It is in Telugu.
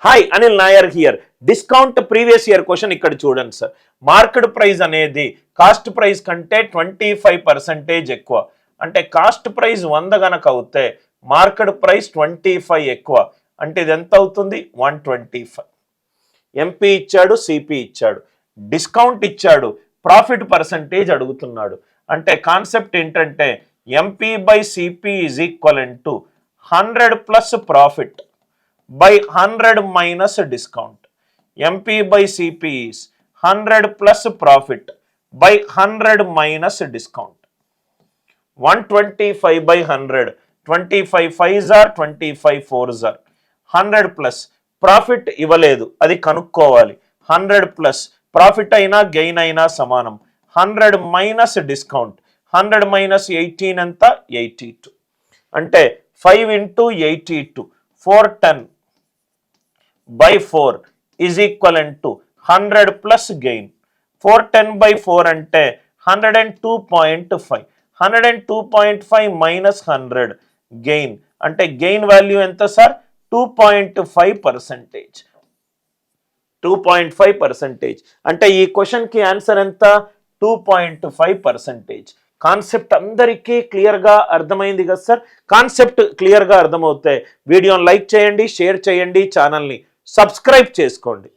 Hi Anil Nair here. Discount previous year question ఇక్కడ చూడండి సార్. మార్కెట్ ప్రైస్ అనేది కాస్ట్ ప్రైస్ కంటే 25% ఎక్కువ. అంటే కాస్ట్ ప్రైస్ 100 గనక అవుతే మార్కెట్ ప్రైస్ 25 ఎక్కువ. అంటే ఇది ఎంత అవుతుంది? 125. ఎంపీ ఇచ్చాడు, సిపి ఇచ్చాడు, డిస్కౌంట్ ఇచ్చాడు, ప్రాఫిట్ పర్సంటేజ్ అడుగుతున్నాడు. అంటే కాన్సెప్ట్ ఏంటంటే MP by CP is equivalent to 100 plus profit by 100 minus discount. MP by CP is 100 plus profit by 100 minus discount. 125 by 100. 25 5s are 25 4s are. 100 plus profit ఇవ్వలేదు, అది కనుక్కోవాలి. 100 plus profit అయినా గెయిన్ అయినా సమానం. 100 minus discount. 100 minus 18 ఎంత? 82. అంటే 5 into 82 410 by 4 is equivalent to 100 plus gain. 410 by 4 అంటే 102.5. 102.5 minus 100 gain అంటే gain value ఎంత సార్? 2.5%. 2.5%. అంటే ఈ క్వశ్చన్కి ఆన్సర్ ఎంత? 2.5%. కాన్సెప్ట్ అందరికీ క్లియర్గా అర్థమైంది కదా సార్? కాన్సెప్ట్ క్లియర్గా అర్థమవుతే వీడియోని లైక్ చేయండి, షేర్ చేయండి, ఛానల్ని సబ్స్క్రైబ్ చేసుకోండి.